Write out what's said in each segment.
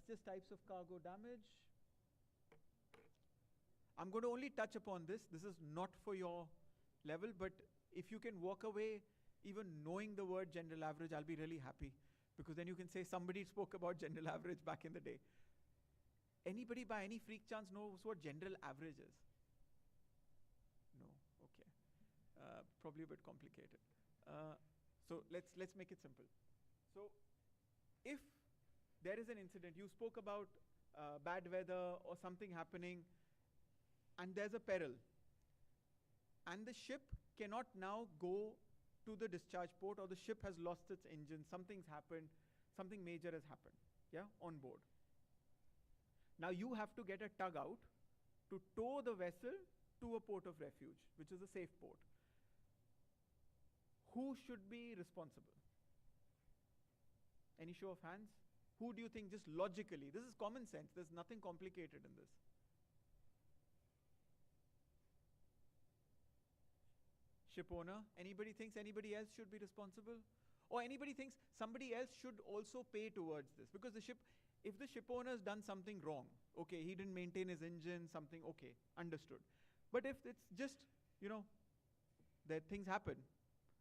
just types of cargo damage. I'm going to only touch upon this. This is not for your level, but if you can walk away even knowing the word general average, I'll be really happy. Because then you can say somebody spoke about general average back in the day. Anybody by any freak chance knows what general average is? No, okay. Probably a bit complicated. So let's make it simple. So if there is an incident, you spoke about bad weather or something happening, and there's a peril, and the ship cannot now go to the discharge port, or the ship has lost its engine, something's happened, something major has happened, yeah, on board. Now you have to get a tug out to tow the vessel to a port of refuge, which is a safe port. Who should be responsible? Any show of hands? Who do you think, just logically? This is common sense. There's nothing complicated in this. Ship owner. Anybody thinks anybody else should be responsible? Or anybody thinks somebody else should also pay towards this? Because the ship, if the ship owner has done something wrong, okay, he didn't maintain his engine, something, okay, understood. But if it's just, you know, that things happen,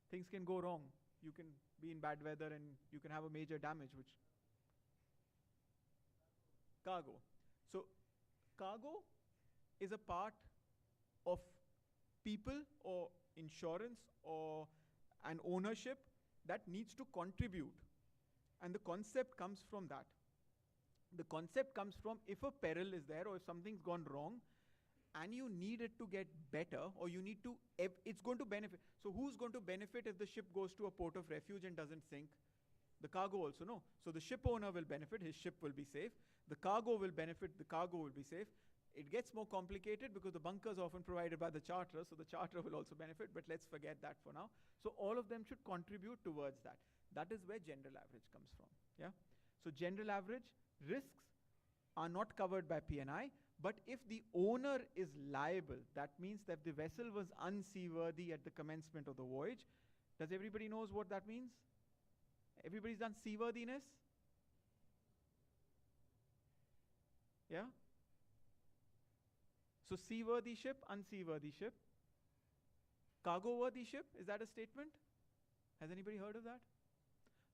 things can go wrong. You can be in bad weather and you can have a major damage, which... Cargo. So cargo is a part of people or insurance or an ownership that needs to contribute. And the concept comes from that. The concept comes from if a peril is there or if something's gone wrong and you need it to get better, or you need to, it's going to benefit. So who's going to benefit if the ship goes to a port of refuge and doesn't sink? The cargo also, no. So the ship owner will benefit, his ship will be safe. The cargo will benefit, the cargo will be safe. It gets more complicated because the bunkers are often provided by the charterer, so the charterer will also benefit, but let's forget that for now. So all of them should contribute towards that. That is where general average comes from, yeah? So general average, risks are not covered by P&I, but if the owner is liable, that means that the vessel was unseaworthy at the commencement of the voyage. Does everybody knows what that means? Everybody's done seaworthiness? Yeah? So seaworthy ship, unseaworthy ship. Cargo-worthy ship, is that a statement? Has anybody heard of that?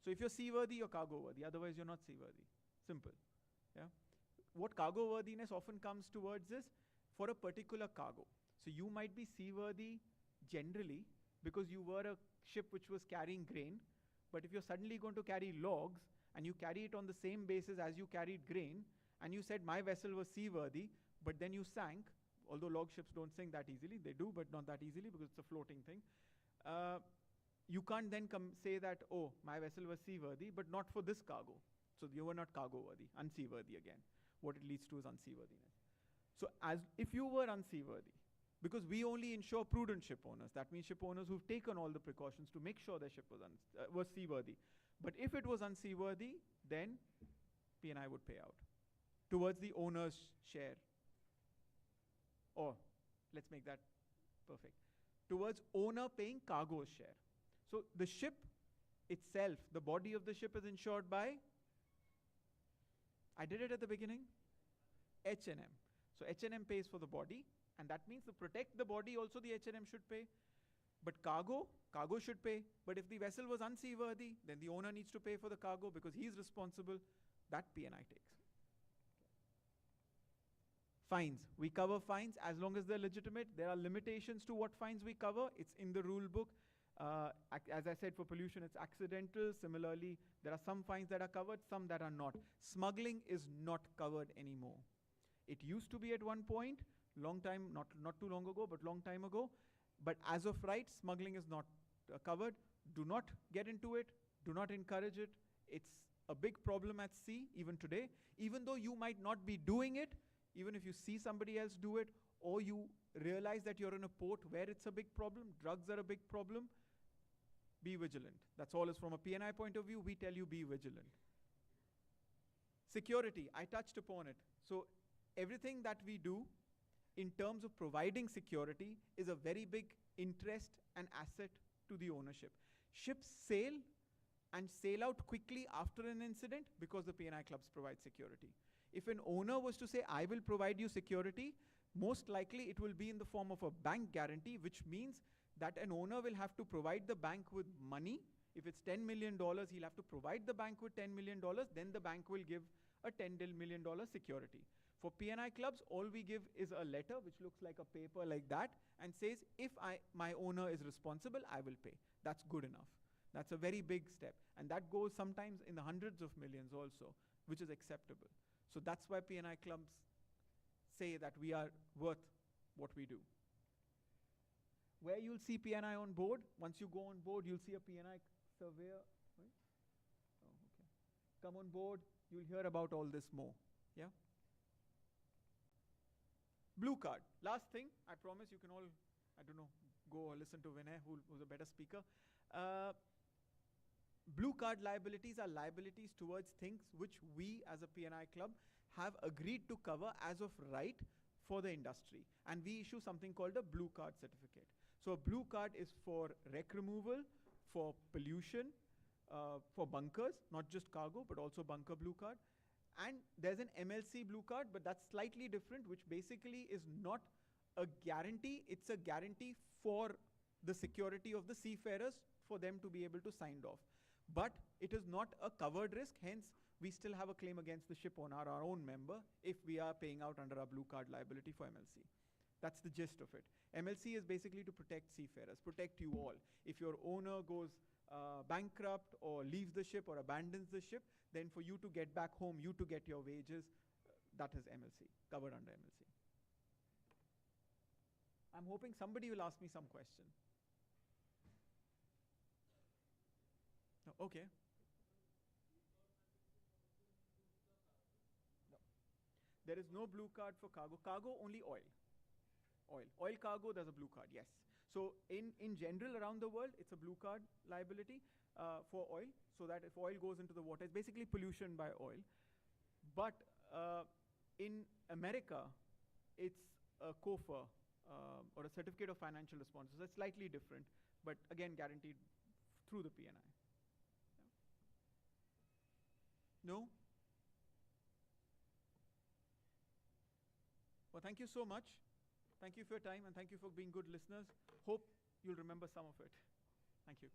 So if you're seaworthy, you're cargo-worthy. Otherwise, you're not seaworthy. Simple. Yeah? What cargo-worthiness often comes towards is for a particular cargo. So you might be seaworthy generally because you were a ship which was carrying grain. But if you're suddenly going to carry logs and you carry it on the same basis as you carried grain, and you said my vessel was seaworthy, but then you sank, although log ships don't sink that easily, they do, but not that easily because it's a floating thing. You can't then say that, oh, my vessel was seaworthy, but not for this cargo. So you were not cargo-worthy, unseaworthy again. What it leads to is unseaworthiness. So if you were unseaworthy, because we only insure prudent ship owners, that means ship owners who've taken all the precautions to make sure their ship was seaworthy. But if it was unseaworthy, then P&I would pay out towards the owner's share. Or, let's make that perfect, towards owner paying cargo's share. So the ship itself, the body of the ship is insured by, I did it at the beginning, H&M. So H&M pays for the body, and that means to protect the body also the H&M should pay. But cargo should pay. But if the vessel was unseaworthy, then the owner needs to pay for the cargo because he's responsible. That P&I takes. Fines. We cover fines as long as they're legitimate. There are limitations to what fines we cover. It's in the rule book. As I said, for pollution, it's accidental. Similarly, there are some fines that are covered, some that are not. Smuggling is not covered anymore. It used to be at one point, long time, not too long ago, but long time ago. But as of right, smuggling is not covered. Do not get into it. Do not encourage it. It's a big problem at sea, even today. Even though you might not be doing it, even if you see somebody else do it, or you realize that you're in a port where it's a big problem, drugs are a big problem, be vigilant. That's all is from a P&I point of view. We tell you be vigilant. Security, I touched upon it. So everything that we do in terms of providing security is a very big interest and asset to the ownership. Ships sail and sail out quickly after an incident because the P&I clubs provide security. If an owner was to say, I will provide you security, most likely it will be in the form of a bank guarantee, which means that an owner will have to provide the bank with money. If it's $10 million, he'll have to provide the bank with $10 million, then the bank will give a $10 million security. For P&I clubs, all we give is a letter which looks like a paper like that and says, if my owner is responsible, I will pay. That's good enough. That's a very big step. And that goes sometimes in the hundreds of millions also, which is acceptable. So that's why P&I clubs say that we are worth what we do. Where you'll see P&I on board, once you go on board, you'll see a P&I surveyor. Right? Oh, okay. Come on board, you'll hear about all this more. Yeah? Blue card. Last thing, I promise you can all, I don't know, go listen to Vinay, who's a better speaker. Blue card liabilities are liabilities towards things which we as a P&I club have agreed to cover as of right for the industry. And we issue something called a blue card certificate. So a blue card is for wreck removal, for pollution, for bunkers, not just cargo, but also bunker blue card. And there's an MLC blue card, but that's slightly different, which basically is not a guarantee. It's a guarantee for the security of the seafarers for them to be able to sign off. But it is not a covered risk, hence we still have a claim against the ship owner, our own member, if we are paying out under our blue card liability for MLC. That's the gist of it. MLC is basically to protect seafarers, protect you all. If your owner goes bankrupt or leaves the ship or abandons the ship, then for you to get back home, you to get your wages, that is MLC, covered under MLC. I'm hoping somebody will ask me some question. No, okay. No. There is no blue card for cargo. Cargo, only oil. Oil cargo, there's a blue card, yes. So in general around the world, it's a blue card liability for oil, so that if oil goes into the water, it's basically pollution by oil. But in America, it's a COFA, or a Certificate of Financial Responsibility. So it's slightly different, but again guaranteed through the P&I. No? Well, thank you so much. Thank you for your time, and thank you for being good listeners. Hope you'll remember some of it. Thank you.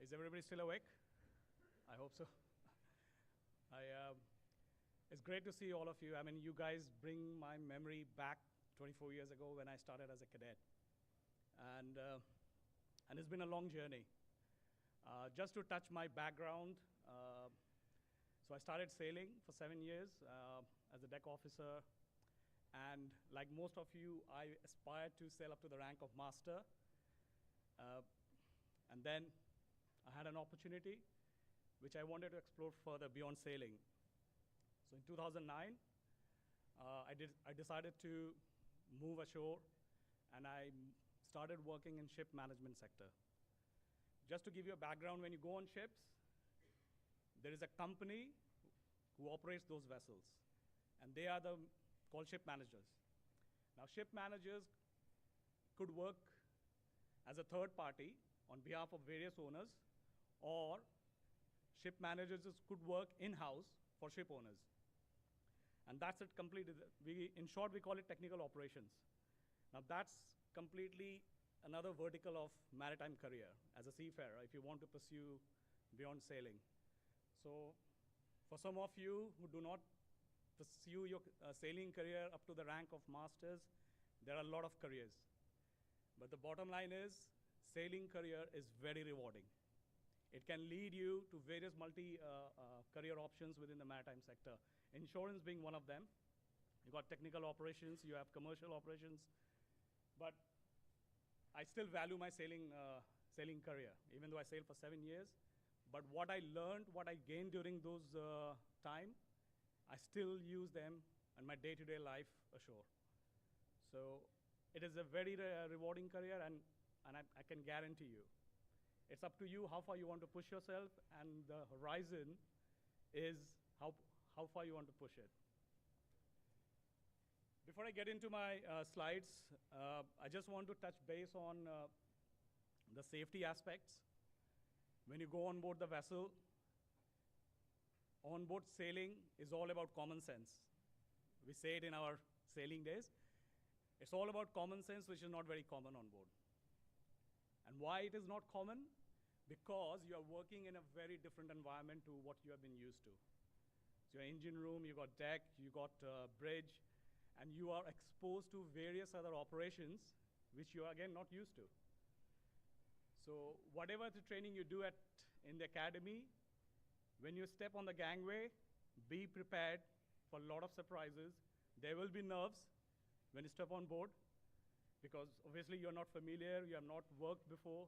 Is everybody still awake? I hope so. It's great to see all of you. I mean, you guys bring my memory back 24 years ago when I started as a cadet. And it's been a long journey. Just to touch my background, so I started sailing for 7 years as a deck officer. And like most of you, I aspired to sail up to the rank of master. And then I had an opportunity which I wanted to explore further beyond sailing. So in 2009, I decided to move ashore, and I started working in ship management sector. Just to give you a background, when you go on ships, there is a company who operates those vessels, and they are called ship managers. Now, ship managers could work as a third party on behalf of various owners, or ship managers could work in-house for ship owners. And that's it completely. In short, we call it technical operations. Now that's completely another vertical of maritime career as a seafarer if you want to pursue beyond sailing. So for some of you who do not pursue your sailing career up to the rank of masters, there are a lot of careers. But the bottom line is, sailing career is very rewarding. It can lead you to various career options within the maritime sector. Insurance being one of them. You got technical operations, you have commercial operations, but I still value my sailing career, even though I sailed for 7 years. But what I learned, what I gained during those time, I still use them in my day-to-day life ashore. So it is a very rewarding career, and I can guarantee you, it's up to you how far you want to push yourself, and the horizon is how far you want to push it. Before I get into my slides, I just want to touch base on the safety aspects. When you go on board the vessel, on-board sailing is all about common sense. We say it in our sailing days. It's all about common sense, which is not very common on board. And why it is not common? Because you are working in a very different environment to what you have been used to. So your engine room, you got deck, you got bridge, and you are exposed to various other operations, which you are, again, not used to. So whatever the training you do in the academy, when you step on the gangway, be prepared for a lot of surprises. There will be nerves when you step on board, because obviously you're not familiar, you have not worked before.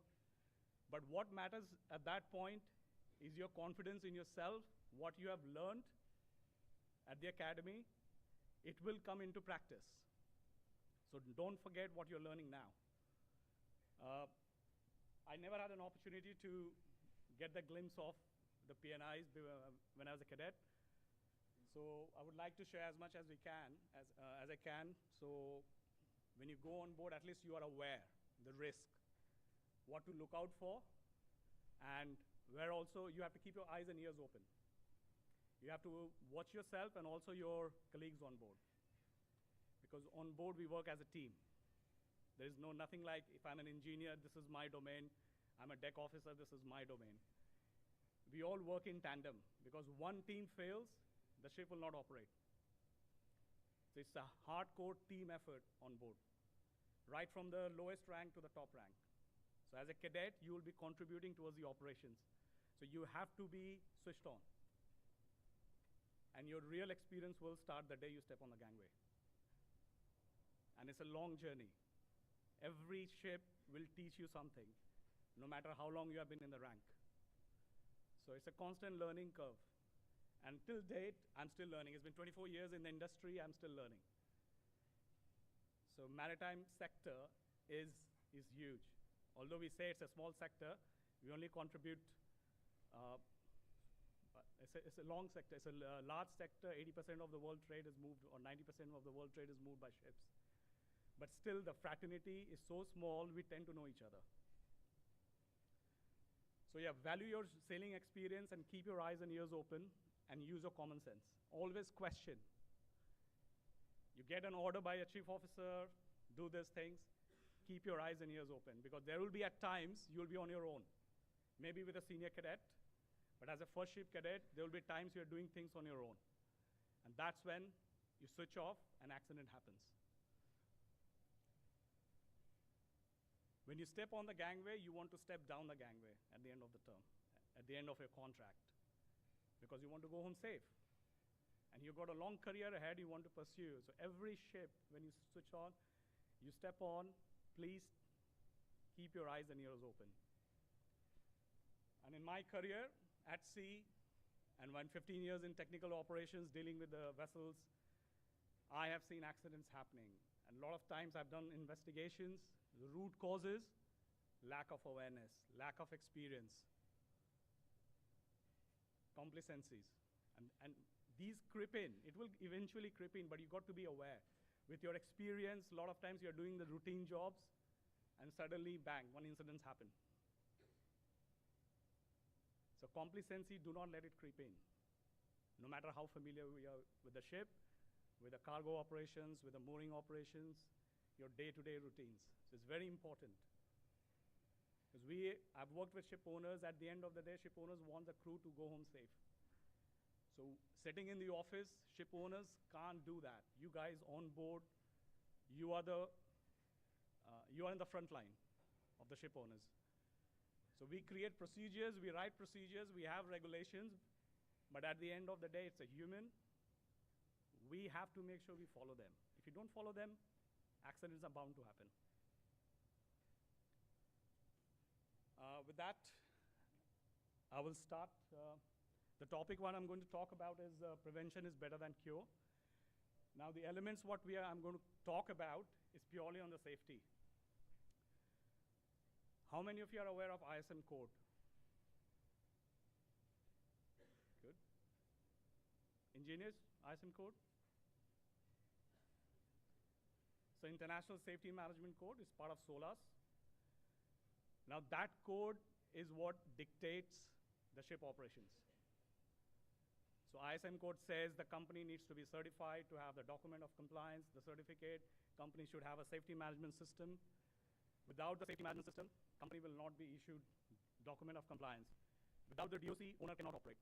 But what matters at that point is your confidence in yourself, what you have learned at the academy. It will come into practice. So don't forget what you're learning now. I never had an opportunity to get the glimpse of the P&Is when I was a cadet. So I would like to share as much as I can. So when you go on board, at least you are aware the risk, what to look out for, and where also you have to keep your eyes and ears open. You have to watch yourself and also your colleagues on board. Because on board we work as a team. There is nothing like, if I'm an engineer, this is my domain. I'm a deck officer, this is my domain. We all work in tandem, because one team fails, the ship will not operate. So it's a hardcore team effort on board, right from the lowest rank to the top rank. So as a cadet, you will be contributing towards the operations. So you have to be switched on. And your real experience will start the day you step on the gangway. And it's a long journey. Every ship will teach you something, no matter how long you have been in the rank. So it's a constant learning curve. And till date, I'm still learning. It's been 24 years in the industry, I'm still learning. So maritime sector is huge. Although we say it's a small sector, we only contribute, it's a long sector, it's a large sector. 80% of the world trade is moved, or 90% of the world trade is moved by ships. But still, the fraternity is so small, we tend to know each other. So yeah, value your sailing experience and keep your eyes and ears open and use your common sense. Always question. You get an order by a chief officer, do these things, keep your eyes and ears open, because there will be at times you'll be on your own, maybe with a senior cadet, but as a first ship cadet, there will be times you're doing things on your own. And that's when you switch off and accident happens. When you step on the gangway, you want to step down the gangway at the end of the term, at the end of your contract, because you want to go home safe. And you've got a long career ahead you want to pursue. So every ship, when you switch on, you step on, please keep your eyes and ears open. And in my career at sea, and when 15 years in technical operations dealing with the vessels, I have seen accidents happening. And a lot of times I've done investigations. The root causes, lack of awareness, lack of experience, complacencies. And these creep in. It will eventually creep in, but you've got to be aware. With your experience, a lot of times you're doing the routine jobs, and suddenly, bang, one incident's happened. So complacency, do not let it creep in. No matter how familiar we are with the ship, with the cargo operations, with the mooring operations, your day-to-day routines. So it's very important. Because I've worked with ship owners. At the end of the day, ship owners want the crew to go home safe. So sitting in the office, ship owners can't do that. You guys on board, you are in the front line of the ship owners. So we create procedures, we write procedures, we have regulations, but at the end of the day, it's a human. We have to make sure we follow them. If you don't follow them, accidents are bound to happen. With that, I will start. The topic what I'm going to talk about is prevention is better than cure. Now the elements I'm going to talk about is purely on the safety. How many of you are aware of ISM code? Good. Engineers, ISM code? So International Safety Management Code is part of SOLAS. Now that code is what dictates the ship operations. So ISM code says the company needs to be certified to have the document of compliance, the certificate. Company should have a safety management system. Without the safety management system, company will not be issued document of compliance. Without the DOC, owner cannot operate.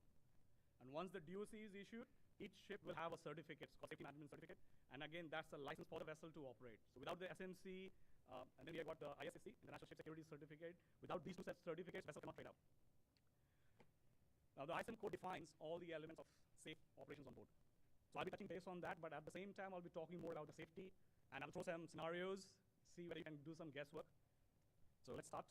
And once the DOC is issued, each ship will have a certificate, called safety management certificate. And again, that's a license for the vessel to operate. So without the SMC, and then we have got the ISSC, International Ship Security Certificate. Without these two certificates, vessel cannot trade out. Now the ISM code defines all the elements of safe operations on board. So I'll be touching base on that, but at the same time, I'll be talking more about the safety, and I'll throw some scenarios, see whether you can do some guesswork. So let's start.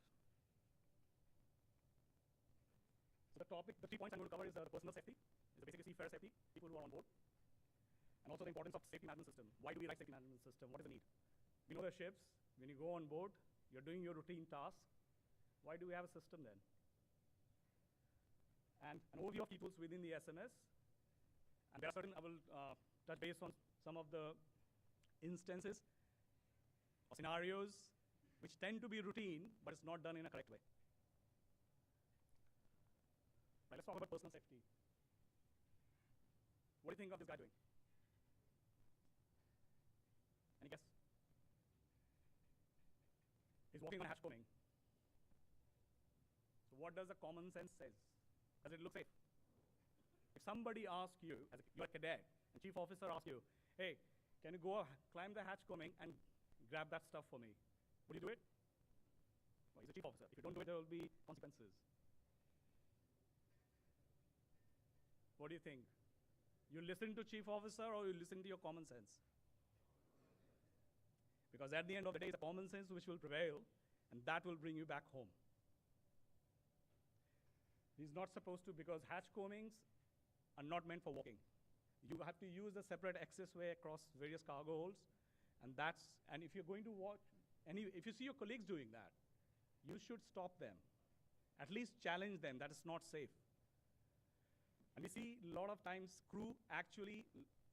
So the 3 points I'm going to cover is the personal safety, is basically seafarer safety, people who are on board, and also the importance of safety management system. Why do we write safety management system? What is the need? We know the ships, when you go on board, you're doing your routine tasks. Why do we have a system then? And an overview of key tools within the SMS. And there are certain, I will touch base on some of the instances or scenarios which tend to be routine, but it's not done in a correct way. Right, let's talk about personal safety. What do you think of this guy doing? Any guess? He's walking on a hatch combing. So what does the common sense say? Does it look safe? If somebody asks you, as you're a cadet, and chief officer asks you, hey, can you go climb the hatch combing and grab that stuff for me? Would you do it? Well, he's a chief officer. If you don't do it, there will be consequences. What do you think? You listen to chief officer or you listen to your common sense? Because at the end of the day, it's the common sense which will prevail, and that will bring you back home. He's not supposed to, because hatch combings are not meant for walking. You have to use a separate access way across various cargo holds, and if you're going to watch, if you see your colleagues doing that, you should stop them. At least challenge them that it's not safe. And we see a lot of times crew actually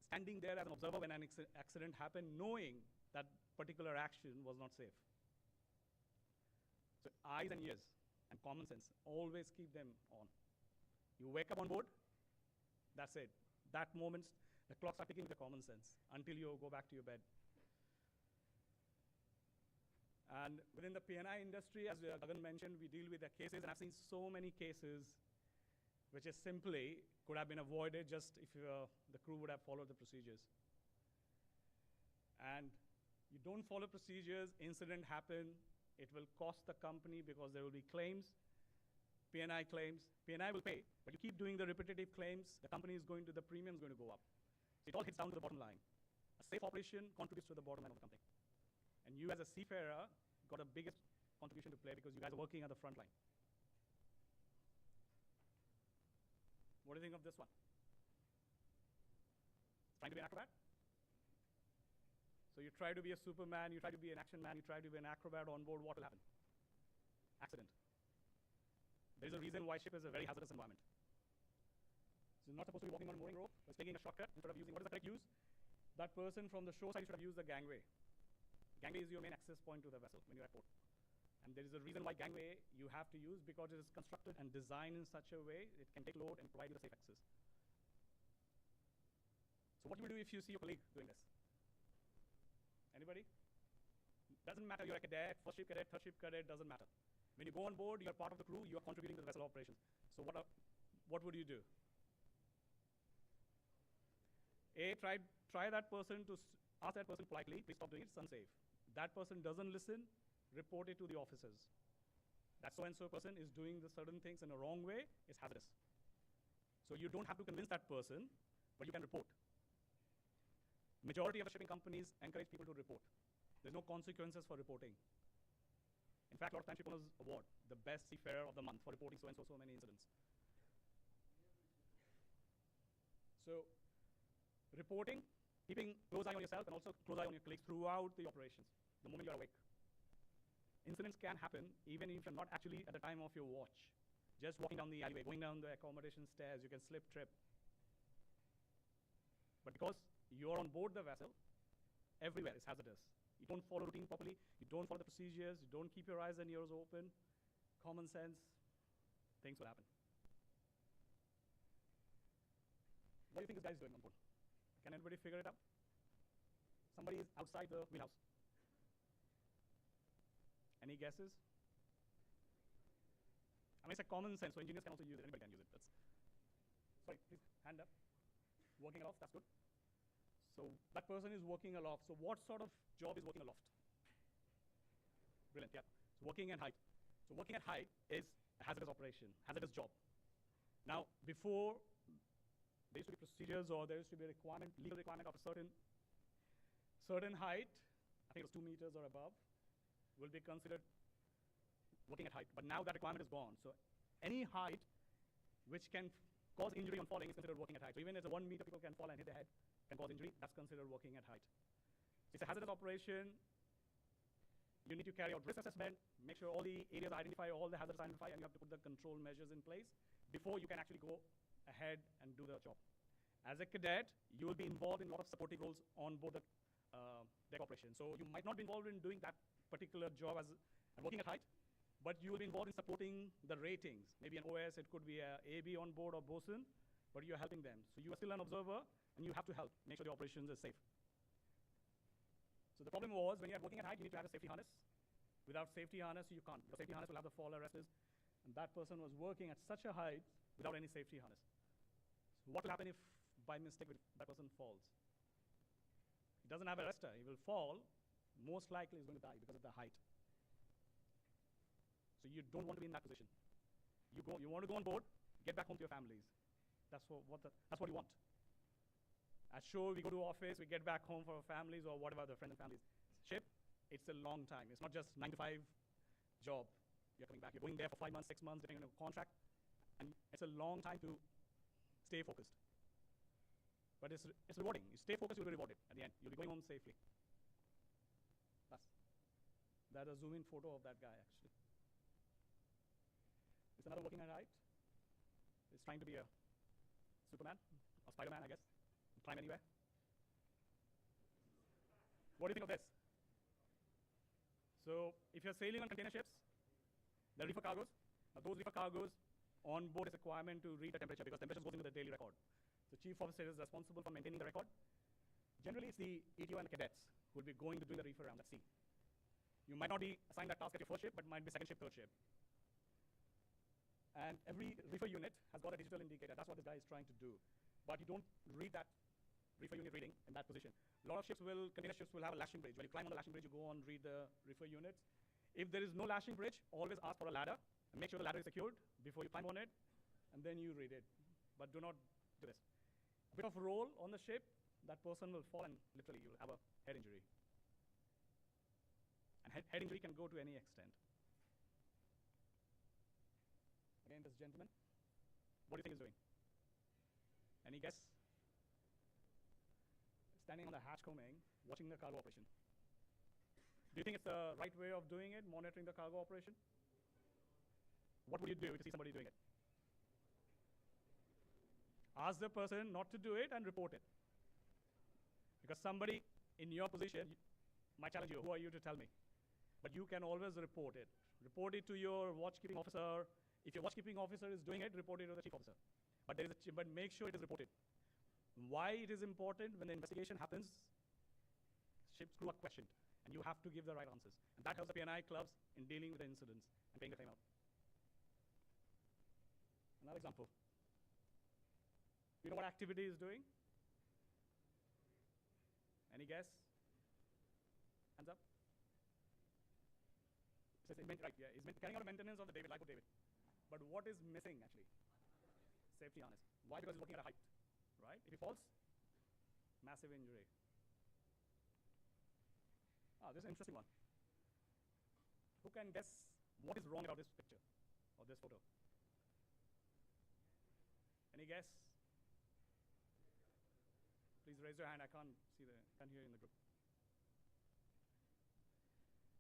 standing there as an observer when an accident happened, knowing that particular action was not safe. So eyes and ears and common sense, always keep them on. You wake up on board, that's it. That moment, the clocks are ticking with the common sense until you go back to your bed. And within the P&I industry, as Gagan mentioned, we deal with the cases, and I've seen so many cases which is simply could have been avoided just if the crew would have followed the procedures. And you don't follow procedures, incident happen, it will cost the company because there will be claims, P&I claims. P&I will pay, but you keep doing the repetitive claims, the company is going to, the premium is going to go up. So it all hits down to the bottom line. A safe operation contributes to the bottom line of the company. And you as a seafarer got the biggest contribution to play because you guys are working at the front line. What do you think of this one? Trying to be an acrobat? So you try to be a Superman, you try to be an action man, you try to be an acrobat on board, what will happen? Accident. There's a reason why ship is a very hazardous environment. So you're not supposed to be walking on a mooring rope, it's taking a shortcut instead of using, what is the correct use? That person from the shore side should have used the gangway. Gangway is your main access point to the vessel when you're at port. And there is a reason why gangway you have to use because it is constructed and designed in such a way it can take load and provide you the safe access. So what do you do if you see your colleague doing this? Anybody? Doesn't matter, you're a cadet, first ship cadet, third ship cadet, doesn't matter. When you go on board, you're part of the crew, you're contributing to the vessel operations. So what would you do? Try that person to ask that person politely, please stop doing it, it's unsafe. That person doesn't listen, report it to the officers. that so-and-so person is doing the certain things in a wrong way is hazardous. So you don't have to convince that person, but you can report. Majority of the shipping companies encourage people to report. There's no consequences for reporting. In fact, a lot of times ship owners award the best seafarer of the month for reporting so many incidents. So reporting, keeping close eye on yourself and also close eye on your colleagues throughout the operations, the moment you're awake. Incidents can happen even if you're not actually at the time of your watch. Just walking down the alleyway, going down the accommodation stairs, you can slip, trip. But because you're on board the vessel, everywhere is hazardous. You don't follow routine properly, you don't follow the procedures, you don't keep your eyes and ears open, common sense, things will happen. What do you think this guy is doing on board? Can anybody figure it out? Somebody is outside the wheelhouse. Any guesses? I mean, it's a common sense, so engineers can also use it, anybody can use it. Sorry, please, hand up. Working aloft, that's good. So that person is working aloft. So what sort of job is working aloft? Brilliant, yeah. So working at height. So working at height is a hazardous operation, hazardous job. Now, before, there used to be procedures or there used to be a requirement, legal requirement of a certain height, I think it was 2 meters or above, will be considered working at height. But now that requirement is gone. So any height which can cause injury on falling is considered working at height. So even as a 1 meter people can fall and hit their head, can cause injury, that's considered working at height. It's a hazardous operation. You need to carry out risk assessment, make sure all the areas identify, all the hazards identify, and you have to put the control measures in place before you can actually go ahead and do the job. As a cadet, you will be involved in a lot of supporting roles on board the deck operation. So you might not be involved in doing that particular job as working at height, but you will be involved in supporting the ratings. Maybe an OS, it could be a AB on board or bosun, but you're helping them. So you are still an observer, and you have to help, make sure the operations are safe. So the problem was, when you're working at height, you need to have a safety harness. Without safety harness, you can't. The safety harness will have the fall arresters, and that person was working at such a height without any safety harness. So what will happen if, by mistake, that person falls? He doesn't have a arrestor. He will fall. Most likely, he's going to die because of the height. So you don't want to be in that position. You want to go on board, get back home to your families. That's what you want. As sure, we go to office, we get back home for our families or whatever, the friends and families. Ship, it's a long time. It's not just 9 to 5 job. You're coming back. You're going there for 5 months, 6 months, depending on your contract. And it's a long time to stay focused. But it's rewarding. You stay focused, you'll be rewarded at the end. You'll be going home safely. That's a zoom-in photo of that guy, actually. It's another working at height. It's trying to be a Superman, or Spider-Man, I guess. Climb anywhere. What do you think of this? So if you're sailing on container ships, the reefer cargoes, those reefer cargoes, on board is a requirement to read the temperature because temperature goes into the daily record. The chief officer is responsible for maintaining the record. Generally, it's the ETO and the cadets who will be going to do the reefer around at sea. You might not be assigned that task at your first ship, but might be second ship, third ship. And every reefer unit has got a digital indicator. That's what this guy is trying to do. But you don't read that reefer unit reading in that position. A lot of container ships will have a lashing bridge. When you climb on the lashing bridge, you go and read the reefer units. If there is no lashing bridge, always ask for a ladder and make sure the ladder is secured before you climb on it, and then you read it. But do not do this. A bit of roll on the ship, that person will fall and literally you will have a head injury. And head injury can go to any extent. Again, this gentleman, what do you think he's doing? Any guess? Standing on the hatch combing, watching the cargo operation. Do you think it's the right way of doing it, monitoring the cargo operation? What would you do if you see somebody doing it? Ask the person not to do it and report it. Because somebody in your position might challenge you, who are you to tell me? But you can always report it. Report it to your watchkeeping officer. If your watchkeeping officer is doing it, report it to the chief officer. But make sure it is reported. Why it is important when the investigation happens, ship's crew are questioned, and you have to give the right answers. And that helps the P&I clubs in dealing with the incidents and paying the claim out. Another example. You know what activity is doing? Any guess? Hands up. So it's meant, right, yeah, it's meant carrying out maintenance of the David, life of David. But what is missing, actually? Safety harness. Why? Because it's working at a height, right? If he falls, massive injury. This is an interesting one. Who can guess what is wrong about this picture or this photo? Any guess? Please raise your hand. I can't hear you in the group.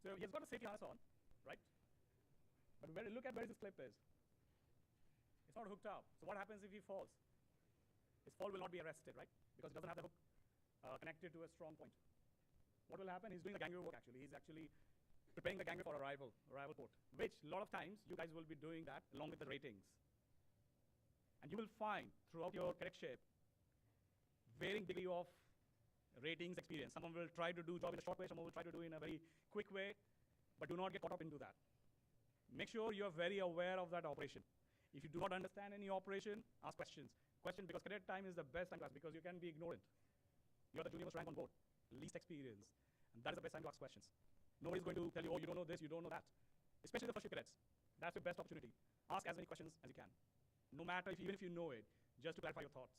So he's got a safety harness on, right? But look at where his clip is. It's not hooked up. So what happens if he falls? His fall will not be arrested, right? Because it doesn't have the hook connected to a strong point. What will happen? He's doing the gangway work, actually. He's actually preparing the gangway for arrival port, which a lot of times you guys will be doing that along with the ratings. And you will find throughout your cadet ship varying degree of ratings experience. Someone will try to do job in a short way, someone will try to do in a very quick way, but do not get caught up into that. Make sure you are very aware of that operation. If you do not understand any operation, ask questions. Because cadet time is the best time to ask, because you can be ignorant. You are the junior most rank on board, least experience, and that is the best time to ask questions. Nobody's going to tell you, oh, you don't know this, you don't know that. Especially the first ship cadets. That's your best opportunity. Ask as many questions as you can. No matter, even if you know it, just to clarify your thoughts.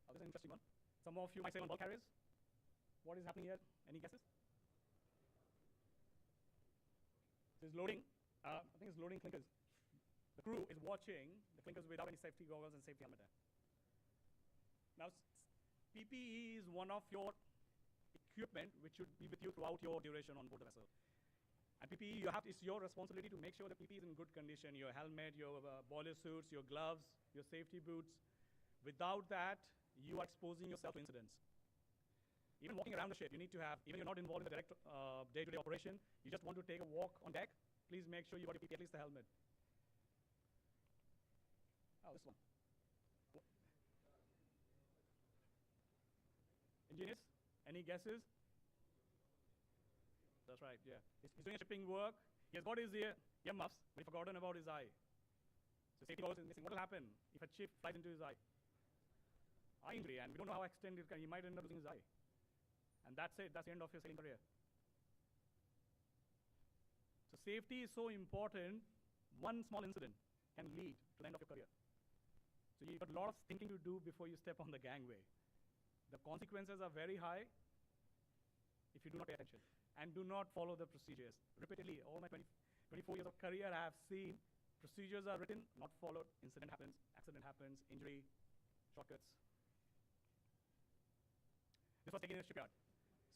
This is an interesting one. Some of you might say on bulk carriers. What is happening here? Any guesses? This is loading. I think it's loading clinkers. The crew is watching the clinkers without any safety goggles and safety helmet. Now, PPE is one of your equipment which should be with you throughout your duration on board the vessel. And PPE, it's your responsibility to make sure the PPE is in good condition, your helmet, your boiler suits, your gloves, your safety boots. Without that, you are exposing yourself to incidents. Even walking around the ship, you need to have, even you're not involved in the direct day-to-day operation, you just want to take a walk on deck, please make sure you got your PPE, at least the helmet. This one. Engineers, any guesses? That's right, yeah. He's doing shipping work. He has got his earmuffs, but he's forgotten about his eye. So safety goggles is missing. What will happen if a chip flies into his eye? Eye injury, and we don't know how extended it can. He might end up losing his eye. And that's it. That's the end of your sailing career. So safety is so important. One small incident can lead to the end of your career. So you've got a lot of thinking to do before you step on the gangway. The consequences are very high if you do not pay attention and do not follow the procedures. Repeatedly, all my 24 years of career, I have seen procedures are written, not followed, incident happens, accident happens, injury, shortcuts. This was taken in a shipyard.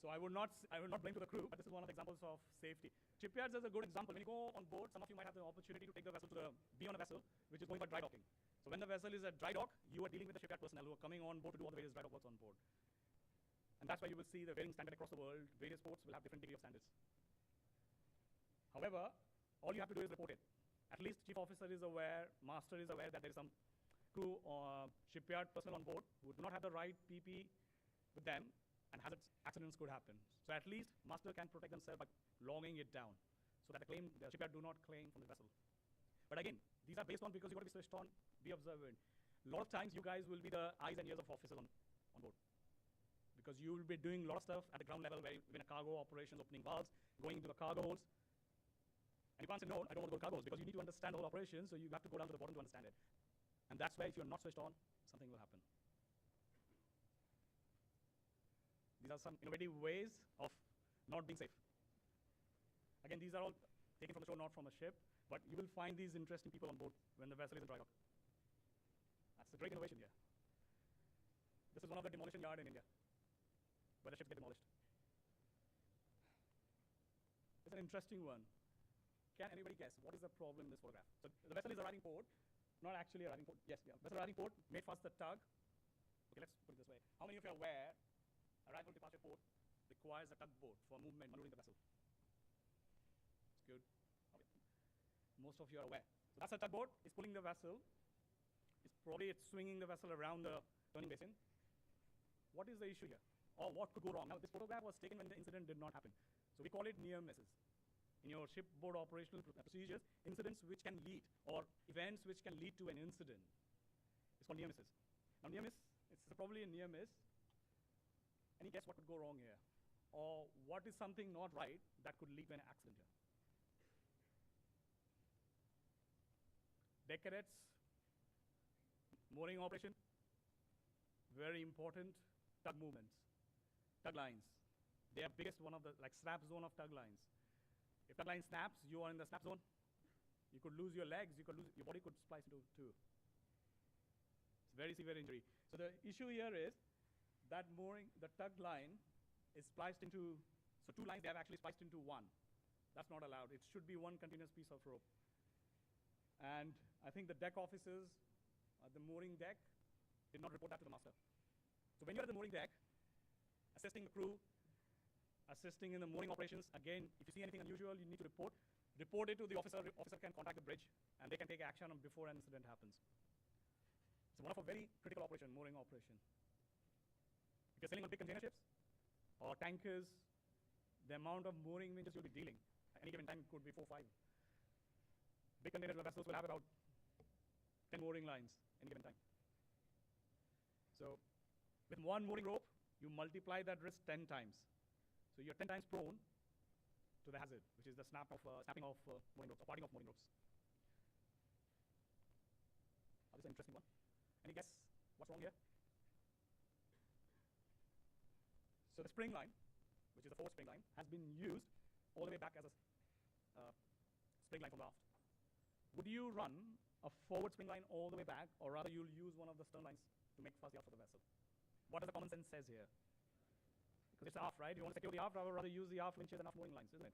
So I will not blame to the crew, but this is one of the examples of safety. Shipyards is a good example. When you go on board, some of you might have the opportunity to take the vessel be on a vessel which is going for dry docking. So when the vessel is at dry dock, you are dealing with the shipyard personnel who are coming on board to do all the various dry dock works on board. And that's why you will see the varying standard across the world. Various ports will have different degree of standards. However, all you have to do is report it. At least chief officer is aware, master is aware that there is some crew or shipyard personnel on board who do not have the right PPE with them, and accidents could happen. So at least master can protect themselves by logging it down so that the shipyard do not claim from the vessel. But again, these are based on because you got to be switched on, be observant. A lot of times you guys will be the eyes and ears of officers on board. Because you will be doing a lot of stuff at the ground level where when a cargo operations, opening valves, going into the cargo holds. And you can't say, no, I don't want to go to cargo holds, because you need to understand the whole operation, so you have to go down to the bottom to understand it. And that's where if you're not switched on, something will happen. These are some innovative ways of not being safe. Again, these are all taken from the shore, not from a ship, but you will find these interesting people on board when the vessel is in dry dock. That's a great innovation here. This is one of the demolition yard in India, where the ships get demolished. It's an interesting one. Can anybody guess what is the problem in this photograph? So the vessel is arriving port, not actually arriving port. Yes, yeah. Vessel arriving port, made fast the tug. Okay, let's put it this way. How many of you are aware arrival departure port requires a tugboat for movement, maneuvering the vessel? It's good. Okay. Most of you are aware. So that's a tugboat. It's pulling the vessel. It's swinging the vessel around the turning basin. What is the issue here? Or what could go wrong? Now, this photograph was taken when the incident did not happen. So we call it near misses. In your shipboard operational procedures, incidents which can lead, or events which can lead to an incident. It's called near misses. Now, near miss, it's probably a near miss. Any guess what could go wrong here? or what is something not right that could lead to an accident here. Deck cadets, mooring operation, very important, tug movements, tug lines. They are biggest one of the, like snap zone of tug lines. If tug line snaps, you are in the snap zone. You could lose your legs, your body could splice into two. It's very severe injury. So the issue here is that mooring, the tug line is spliced into, so two lines they have actually spliced into one. That's not allowed. It should be one continuous piece of rope. And I think the deck officers at the mooring deck did not report that to the master. So when you're at the mooring deck, assisting the crew, assisting in the mooring operations, again, if you see anything unusual, you need to report. Report it to the officer. The officer can contact the bridge, and they can take action before an incident happens. It's one of a very critical operation, mooring operation. If you're sailing on big container ships or tankers, the amount of mooring winches you'll be dealing at any given time could be 4 or 5. Big container vessels will have about 10 mooring lines any given time. So with one mooring rope, you multiply that risk 10 times. So you're 10 times prone to the hazard, which is the snapping of mooring ropes, or parting of mooring ropes. This is an interesting one. Any guess what's wrong here? So the spring line, which is the forward spring line, has been used all the way back as a spring line from the aft. Would you run a forward spring line all the way back, or rather you'll use one of the stern lines to make fast the aft of the vessel? What does the common sense says here? Because it's aft, right? You want to secure the aft, rather use the aft winches and aft mooring lines, isn't it?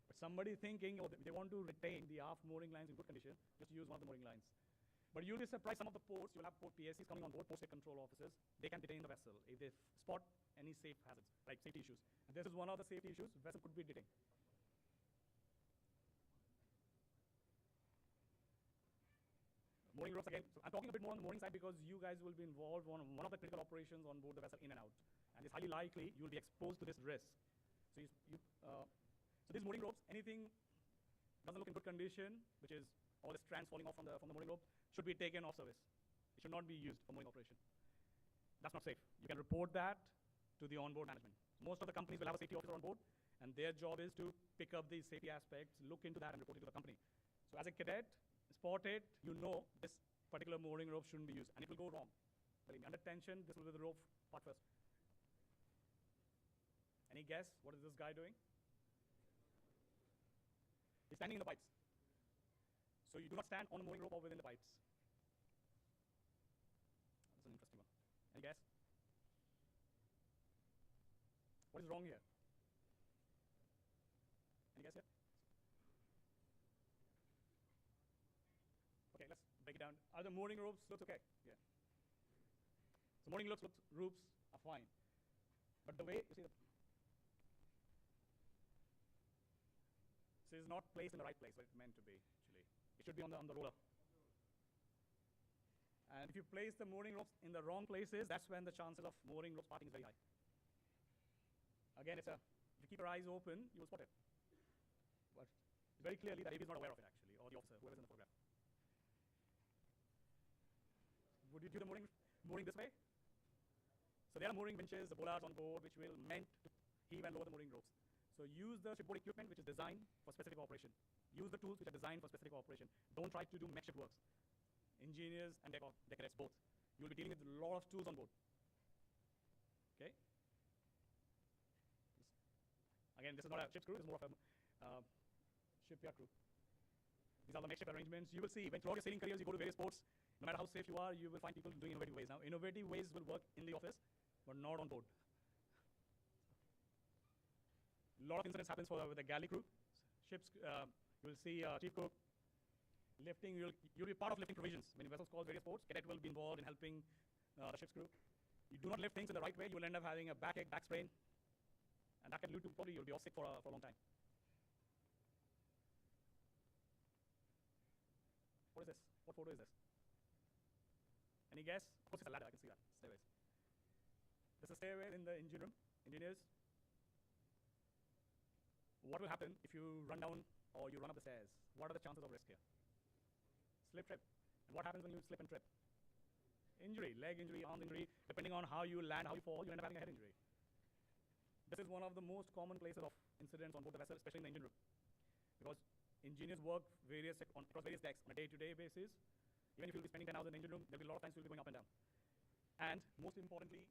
But somebody thinking, oh, they want to retain the aft mooring lines in good condition, just use one of the mooring lines. But you'll be surprised, some of the ports, you'll have port PSCs coming on board, port state control officers, they can detain the vessel if they spot any safe hazards, like safety issues. And this is one of the safety issues, vessel could be detained. Mooring ropes again. So I'm talking a bit more on the mooring side because you guys will be involved on one of the critical operations on board the vessel in and out. And it's highly likely you'll be exposed to this risk. So, so these mooring ropes, anything doesn't look in good condition, which is all the strands falling off from the mooring rope, should be taken off service. It should not be used for mooring operation. That's not safe. You can report that to the onboard management. Most of the companies will have a safety officer on board, and their job is to pick up these safety aspects, look into that, and report it to the company. So as a cadet, spot it, you know this particular mooring rope shouldn't be used, and it will go wrong. Believe me, under tension, this will be the rope part first. Any guess? What is this guy doing? He's standing in the pipes. So you do not stand on the mooring rope or within the pipes. That's an interesting one. Any guess? What is wrong here? Any guess here? Okay, let's break it down. Are the mooring ropes looks okay? Yeah. So mooring ropes are fine. But the way, you see, this is not placed in the right place where it's meant to be, actually. It should be on the roller. And if you place the mooring ropes in the wrong places, that's when the chances of mooring ropes parting is very high. Again, if you keep your eyes open, you will spot it. But very clearly, the AV is not aware of it, actually, or the officer, whoever's in the photograph. Would you do the mooring this way? So there are mooring winches, the bollards on board, which will meant to heave and lower the mooring ropes. So use the shipboard equipment which is designed for specific operation. Use the tools which are designed for specific operation. Don't try to do makeshift works. Engineers and deck cadets both. You'll be dealing with a lot of tools on board. Okay? Again, this is not a ship's crew, this is more of a shipyard crew. These are the makeshift arrangements. You will see, when throughout your sailing careers, you go to various ports, no matter how safe you are, you will find people doing innovative ways. Now, innovative ways will work in the office, but not on board. A lot of incidents happens with the galley crew. Ships, you will see chief cook lifting. You'll be part of lifting provisions. When vessels call various ports, cadet will be involved in helping the ship's crew. You do not lift things in the right way, you will end up having a backache, back sprain, and that can lead to probably you'll be off sick for a long time. What is this? What photo is this? Any guess? Of course, it's a ladder. I can see that. Stairways. This is a stairway in the engine room. Engineers. What will happen if you run down or you run up the stairs? What are the chances of risk here? Slip, trip. And what happens when you slip and trip? Injury, leg injury, arm injury. Depending on how you land, how you fall, you end up having a head injury. This is one of the most common places of incidents on board the vessel, especially in the engine room. Because engineers work across various decks on a day-to-day basis. Even if you'll be spending 10 hours in the engine room, there'll be a lot of times you'll be going up and down. And most importantly,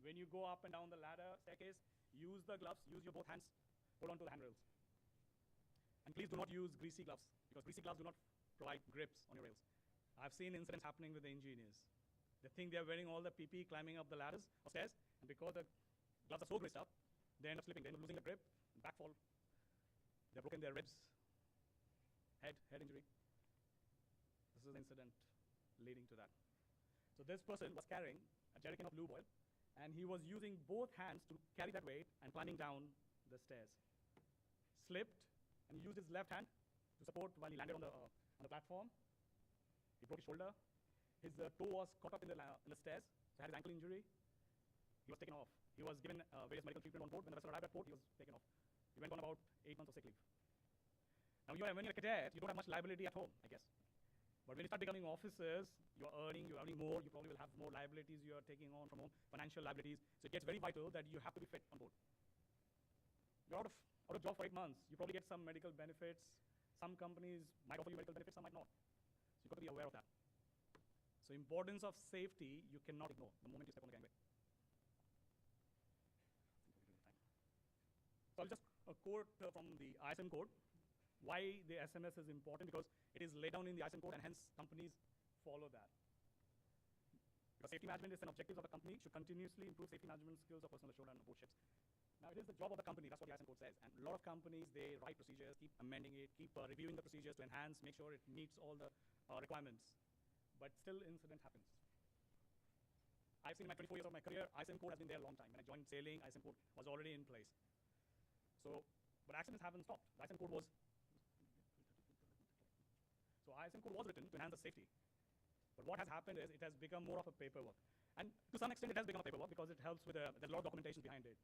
when you go up and down the ladder staircase, use the gloves, use your both hands, hold on to the handrails. And please do not use greasy gloves, because greasy gloves do not provide grips on your rails. I've seen incidents happening with the engineers. They think they're wearing all the PPE climbing up the ladders or stairs, and because the gloves are so greased up, they end up slipping, they end up losing the grip, backfall. They've broken their ribs, head injury. This is an incident leading to that. So this person was carrying a jerrycan of lube oil, and he was using both hands to carry that weight and climbing down the stairs. Slipped, and he used his left hand to support while he landed on the platform. He broke his shoulder. His toe was caught up in the stairs, so he had his ankle injury. He was taken off. He was given various medical treatment on board. When the vessel arrived at port, he was taken off. He went on about 8 months of sick leave. Now, when you're a cadet, you don't have much liability at home, I guess. But when you start becoming officers, you're earning more, you probably will have more liabilities you're taking on from home, financial liabilities. So it gets very vital that you have to be fit on board. You're out of job for 8 months. You probably get some medical benefits. Some companies might offer you medical benefits, some might not. So you've got to be aware of that. So importance of safety, you cannot ignore the moment you step on the gangway. So I'll just quote from the ISM code. Why the SMS is important, because it is laid down in the ISM code, and hence companies follow that. Because safety management is an objective of the company, should continuously improve safety management skills of personnel ashore and aboard ships. Now, it is the job of the company, that's what the ISM code says. And a lot of companies, they write procedures, keep amending it, keep reviewing the procedures to enhance, make sure it meets all the requirements. But still, incident happens. I've seen in my 24 years of my career, ISM code has been there a long time. When I joined sailing, ISM code was already in place. So, but accidents haven't stopped. The ISM code was ISM code was written to enhance the safety. But what has happened is it has become more of a paperwork. And to some extent, it has become a paperwork because it helps with there's a lot of documentation behind it.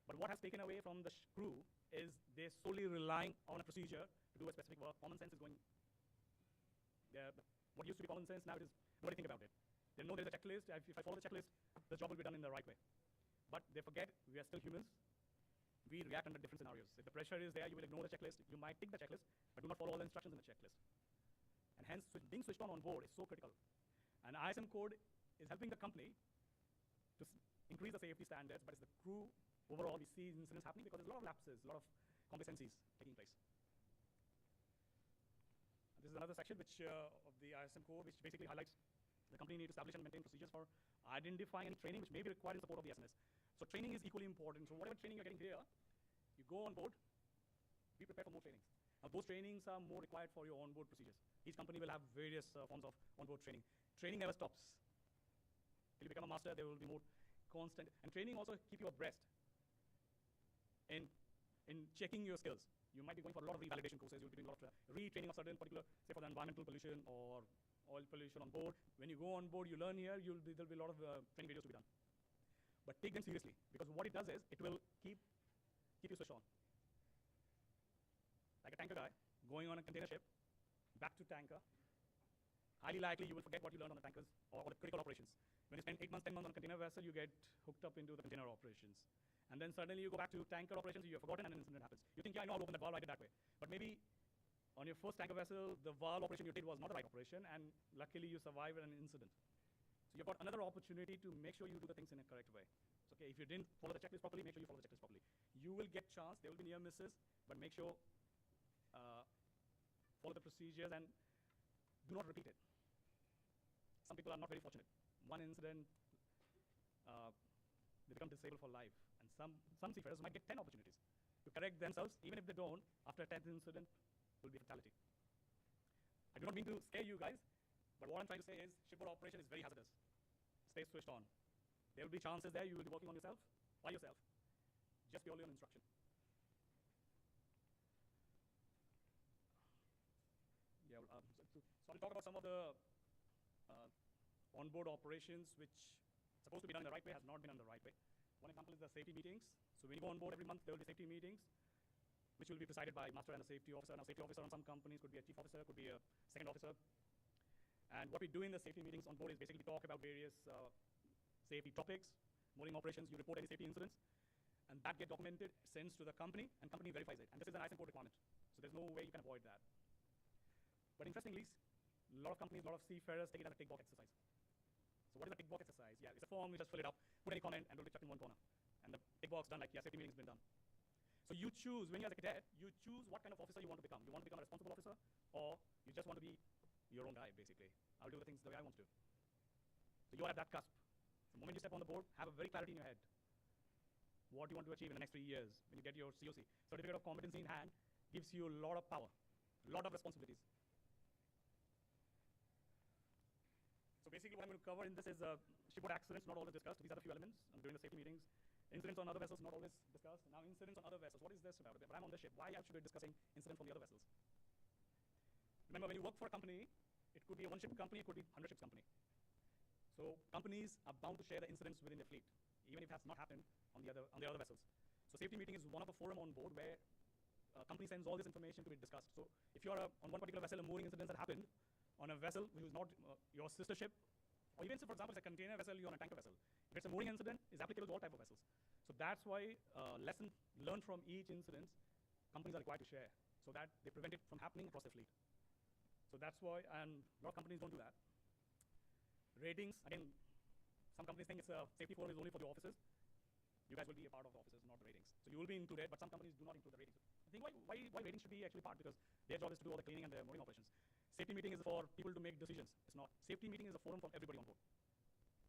But what has taken away from the crew is they're solely relying on a procedure to do a specific work. Common sense is going. What used to be common sense now is nobody think about it. They know there's a checklist. If I follow the checklist, the job will be done in the right way. But they forget we are still humans. We react under different scenarios. If the pressure is there, you will ignore the checklist. You might tick the checklist, but do not follow all the instructions in the checklist. And hence, being switched on board is so critical. And ISM code is helping the company to increase the safety standards, but it's the crew overall, we see incidents happening because there's a lot of lapses, a lot of complacencies taking place. This is another section of the ISM code, which basically highlights the company need to establish and maintain procedures for identifying any training which may be required in support of the SMS. So training is equally important. So whatever training you're getting here, you go on board, be prepared for more trainings. Now, those trainings are more required for your onboard procedures. Each company will have various forms of onboard training. Training never stops. Till you become a master, there will be more constant. And training also keep you abreast in checking your skills. You might be going for a lot of revalidation courses. You'll be doing a lot of retraining of certain particular, say for the environmental pollution or oil pollution on board. When you go on board, you learn here, there'll be a lot of training videos to be done. But take them seriously, because what it does is, it will keep you switched on. Like a tanker guy going on a container ship, back to tanker, highly likely you will forget what you learned on the tankers or the critical operations. When you spend 8 months, 10 months on a container vessel, you get hooked up into the container operations. And then suddenly you go back to tanker operations, you have forgotten, and an incident happens. You think, yeah, I know I'll open that valve, I did that way. But maybe on your first tanker vessel, the valve operation you did was not the right operation, and luckily you survived an incident. So you've got another opportunity to make sure you do the things in a correct way. So, okay, if you didn't follow the checklist properly, make sure you follow the checklist properly. You will get chance, there will be near misses, but make sure follow the procedures and do not repeat it. Some people are not very fortunate. One incident, they become disabled for life. And some seafarers might get 10 opportunities to correct themselves. Even if they don't, after a 10th incident, will be fatality. I do not mean to scare you guys, but what I'm trying to say is shipboard operation is very hazardous. Stay switched on. There will be chances there you will be working on yourself, by yourself, just purely on instruction. Yeah, so I'll talk about some of the onboard operations which supposed to be done the right way has not been done the right way. One example is the safety meetings. So when you go on board every month, there will be safety meetings, which will be presided by master and a safety officer. Now, safety officer on some companies could be a chief officer, could be a second officer. And what we do in the safety meetings on board is basically talk about various safety topics, mooring operations. You report any safety incidents. and that gets documented, sends to the company, and company verifies it. And this is an ISM code requirement. So there's no way you can avoid that. But interestingly, a lot of companies, a lot of seafarers take it as a tick box exercise. So what is a tick box exercise? Yeah, it's a form, you just fill it up, put any comment, and it'll be chucked in one corner. And the tick box done, like, yeah, safety meeting's been done. So you choose, when you're as a cadet, you choose what kind of officer you want to become. You want to become a responsible officer, or you just want to be your own guy, basically. I'll do the things the way I want to. So you're at that cusp. The moment you step on the board, have a very clarity in your head. What you want to achieve in the next 3 years when you get your COC. Certificate of Competency in hand gives you a lot of power, a lot of responsibilities. So basically what I'm going to cover in this is shipboard accidents, not always discussed. These are the few elements during the safety meetings. Incidents on other vessels, not always discussed. Now incidents on other vessels, what is this about? But I'm on the ship. Why should we be discussing incidents from the other vessels? Remember, when you work for a company, it could be a one-ship company, it could be 100 ships company. So companies are bound to share the incidents within their fleet, even if it has not happened on the other vessels. So safety meeting is one of the forum on board where a company sends all this information to be discussed. So if you're on one particular vessel, a mooring incident that happened on a vessel which is not your sister ship, or even, say, for example, it's a container vessel, you're on a tanker vessel. If it's a mooring incident, it's applicable to all type of vessels. So that's why lessons learned from each incident, companies are required to share so that they prevent it from happening across their fleet. So that's why, and a lot of companies don't do that. Ratings, again, some companies think it's a safety forum is only for the officers. You guys will be a part of the officers, not the ratings. So you will be included, but some companies do not include the ratings. I think why ratings should be actually part, because their job is to do all the cleaning and the mooring operations. Safety meeting is for people to make decisions. It's not. Safety meeting is a forum for everybody on board.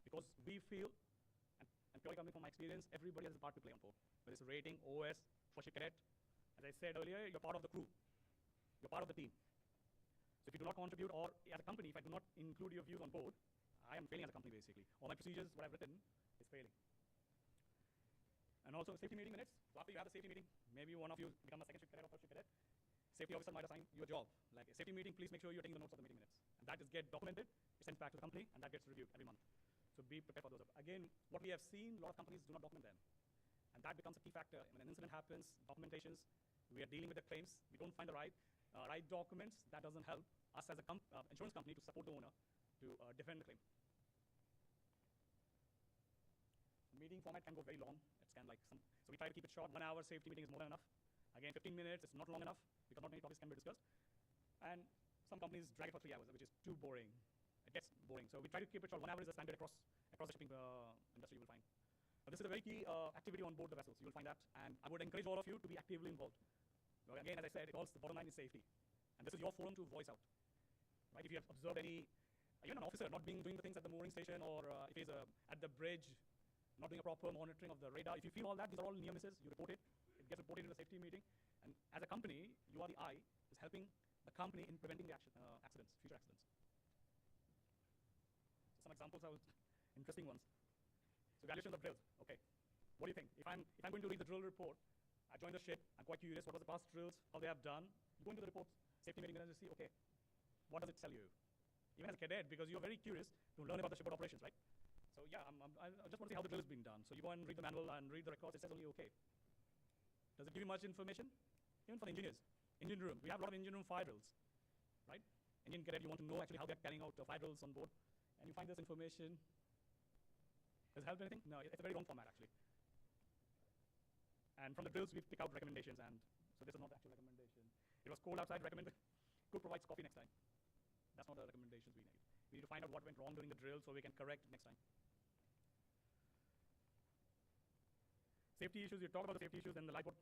Because we feel, and purely coming from my experience, everybody has a part to play on board. Whether it's rating, OS, first ship cadet. As I said earlier, you're part of the crew. You're part of the team. So if you do not contribute, or as a company, if I do not include your views on board, I am failing as a company, basically. All my procedures, what I've written, is failing. And also safety meeting minutes. So after you have the safety meeting, maybe one of you become a second ship cadet or first ship cadet. Safety officer might assign you a job. Like a safety meeting, please make sure you're taking the notes of the meeting minutes. And that is get documented, it's sent back to the company, and that gets reviewed every month. So be prepared for those. Again, what we have seen, a lot of companies do not document them. And that becomes a key factor. When an incident happens, documentations, we are dealing with the claims, we don't find the right documents, that doesn't help us as a insurance company to support the owner to defend the claim. Meeting format can go very long. It's kind of like so we try to keep it short. 1 hour safety meeting is more than enough. Again, 15 minutes is not long enough because not many topics can be discussed. And some companies drag it for 3 hours, which is too boring. It gets boring. So we try to keep it short. 1 hour is the standard across the shipping industry, you will find. Now, this is a very key activity on board the vessels. You will find that. And I would encourage all of you to be actively involved. Well, again, as I said, the bottom line is safety. And this is your forum to voice out. Right? If you have observed even an officer not doing the things at the mooring station, or if he's at the bridge, not doing a proper monitoring of the radar, if you feel all that, these are all near misses, you report it. It gets reported in the safety meeting. And as a company, you are the eye, is helping the company in preventing the accidents, future accidents. So some examples are interesting ones. So evaluations of drills. Okay, what do you think? If I'm going to read the drill report, I join the ship, I'm quite curious, what was the past drills, how they have done. You go into the reports, safety meeting, and you see, okay, what does it tell you? Even as a cadet, because you're very curious to learn about the shipboard operations, right? So yeah, I just want to see how the drill is being done. So you go and read the manual and read the records, it says only okay. Does it give you much information? Even for the engineers. Engine room, we have a lot of engine room fire drills, right? Engine cadet, you want to know actually how they're carrying out fire drills on board, and you find this information. Does it help anything? No, it's a very long format actually. And from the drills, we pick out recommendations, and so this is not the actual recommendation. It was cold outside, recommended, could provide coffee next time. That's not the recommendations we need. We need to find out what went wrong during the drill so we can correct next time. Safety issues, you talk about the safety issues and the lifeboat.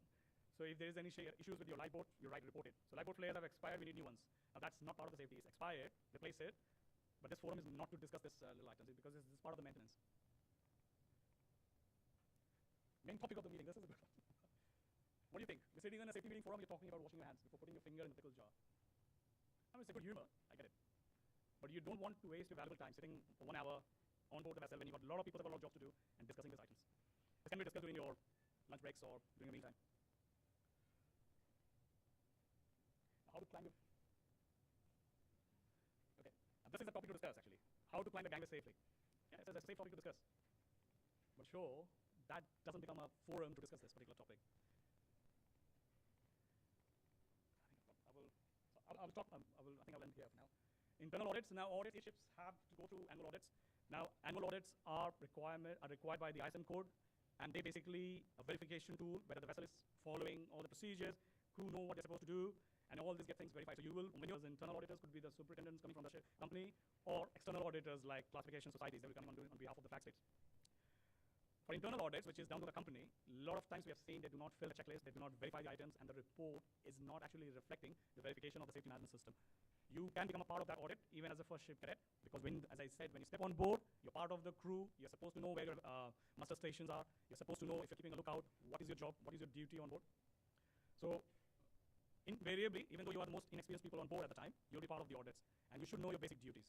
So if there is any issues with your lifeboat, you report it. So lifeboat flares have expired, we need new ones. Now that's not part of the safety, it's expired, replace it. But this forum is not to discuss this little items, because this is part of the maintenance. Main topic of the meeting, this is a good one. What do you think? You're sitting in a safety meeting forum, you're talking about washing your hands before putting your finger in the pickle jar. I mean, it's a good humor, I get it. But you don't want to waste your valuable time sitting for 1 hour on board the vessel when you've got a lot of people that have a lot of jobs to do and discussing these items. This can be discussed during your lunch breaks or during a mealtime. How to climb Okay, this is a topic to discuss actually. How to climb a gangway safely. Yeah, it's a safe topic to discuss. But sure, that doesn't become a forum to discuss this particular topic. I think I'll end here for now. Internal audits. Now audits, ships have to go through annual audits. Now annual audits are required by the ISM code. And they basically a verification tool, whether the vessel is following all the procedures, crew know what they're supposed to do, and all this get things verified. So you will, when you're internal auditors, could be the superintendents coming from the company, or external auditors like classification societies that will come on behalf of the flag states. For internal audits, which is down to the company, a lot of times we have seen they do not fill the checklist, they do not verify the items, and the report is not actually reflecting the verification of the safety management system. You can become a part of that audit even as a first ship cadet, because when, as I said, when you step on board, you're part of the crew, you're supposed to know where your muster stations are, you're supposed to know if you're keeping a lookout, what is your job, what is your duty on board. So invariably, even though you are the most inexperienced people on board at the time, you'll be part of the audits, and you should know your basic duties.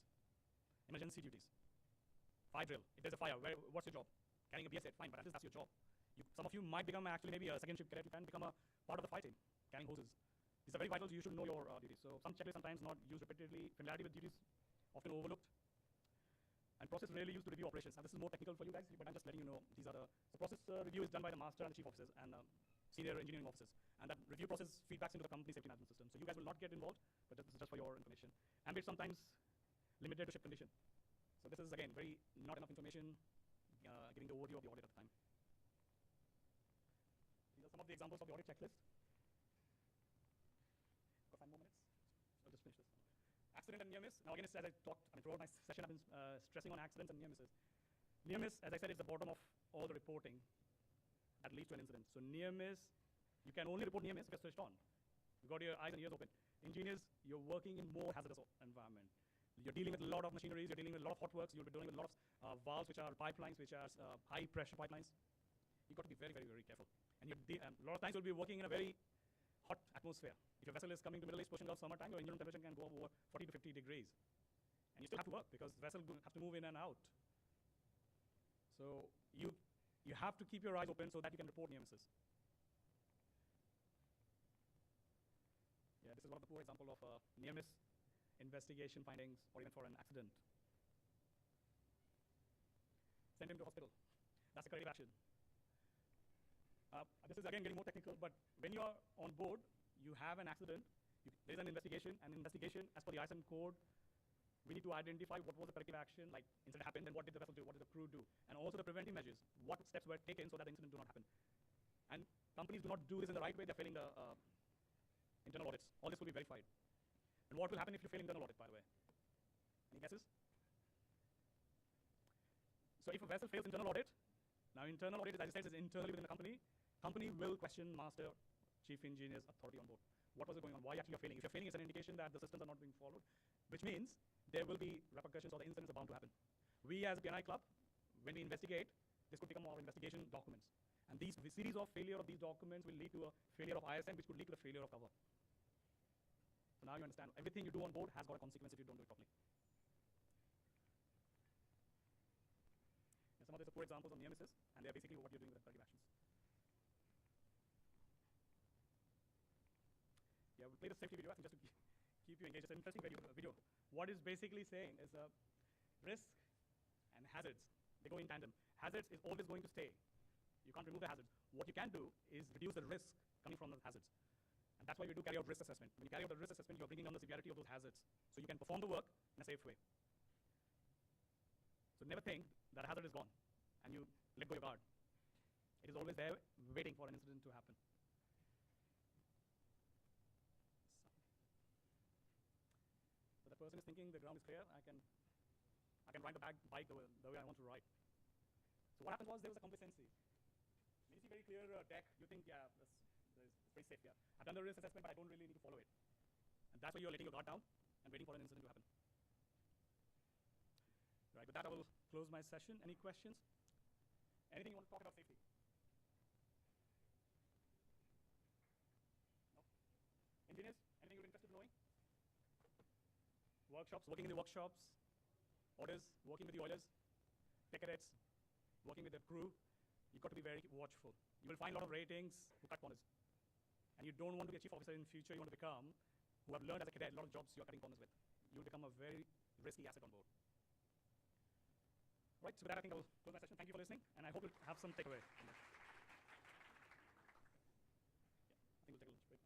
Emergency duties. Fire drill. If there's a fire, what's your job? Carrying a BS-8, fine, but at least that's your job. Some of you might become actually maybe a second ship cadet, you can become a part of the fire team, carrying hoses. These are very vital, so you should know your duties. So some checklists sometimes not used repeatedly, familiarity with duties often overlooked. And process really used to review operations. Now this is more technical for you guys, but I'm just letting you know these are the process review is done by the master and the chief officers and senior engineering officers. And that review process feedbacks into the company safety management system. So you guys will not get involved, but this is just for your information. And it's sometimes limited to ship condition. So this is again very not enough information, giving the overview of the audit at the time. These are some of the examples of the audit checklist. Got 5 more minutes. I'll just finish this. Accident and near miss. Now again, as I talked, throughout my session, I've been stressing on accidents and near misses. Near miss, as I said, is the bottom of all the reporting that leads to an incident. So near miss, you can only report near miss if you're switched on. You've got your eyes and ears open. Engineers, you're working in more hazardous environment. You're dealing with a lot of machineries, you're dealing with a lot of hot works, you'll be dealing with a lot of valves, which are pipelines, which are high pressure pipelines. You've got to be very, very, very careful. And a lot of times you'll be working in a very hot atmosphere. If your vessel is coming to Middle East, Persian Gulf, summertime, your engine temperature can go over 40 to 50 degrees. And you still have to work because the vessel has to move in and out. So you have to keep your eyes open so that you can report near misses. Yeah, this is one of the poor example of near miss investigation findings or even for an accident. Send him to hospital. That's a corrective action. This is again getting more technical, but when you are on board, you have an accident, there's an investigation, as per the ISM code, we need to identify what was the corrective action, like incident happened, then what did the vessel do, what did the crew do, and also the preventive measures, what steps were taken so that the incident do not happen. And companies do not do this in the right way, they're failing the internal audits. All this will be verified. And what will happen if you fail internal audit, by the way? Any guesses? So if a vessel fails internal audit, now internal audit, as I said, is internally within the company. Company will question master, chief engineer's authority on board. What was it going on? Why actually you're failing? If you're failing, it's an indication that the systems are not being followed, which means there will be repercussions or the incidents are bound to happen. We as BNI Club, when we investigate, this could become our investigation documents. And the series of failure of these documents will lead to a failure of ISM, which could lead to the failure of cover. So now you understand, everything you do on board has got a consequence if you don't do it properly. And some of these are poor examples of near misses, and they're basically what you're doing with the corrective actions. Yeah, we'll play the safety video, I think, just to keep you engaged. It's an interesting video. What it's basically saying is risk and hazards, they go in tandem. Hazards is always going to stay. You can't remove the hazards. What you can do is reduce the risk coming from the hazards. And that's why we do carry out risk assessment. When you carry out the risk assessment, you're bringing down the severity of those hazards. So you can perform the work in a safe way. So never think that a hazard is gone and you let go your guard. It is always there waiting for an incident to happen. So the person is thinking the ground is clear, I can ride the bike the way I want to ride. So what happened was there was a complacency. When you see very clear deck, you think, yeah, it's pretty safe here. I've done the risk assessment, but I don't really need to follow it. And that's why you're letting your guard down and waiting for an incident to happen. Right, with that I will close my session. Any questions? Anything you want to talk about safety? No? Engineers, anything you're interested in knowing? Workshops, working in the workshops, orders, working with the oilers, tech cadets, working with the crew, you've got to be very watchful. You will find a lot of ratings who cut corners. And you don't want to be a chief officer in the future, you want to become, who have learned as a cadet, a lot of jobs you're cutting corners with. You will become a very risky asset on board. Right, so with that I think I will close my session. Thank you for listening, and I hope you'll have some takeaway. Yeah, I think we'll take a lunch break.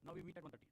Now we meet at 1:30.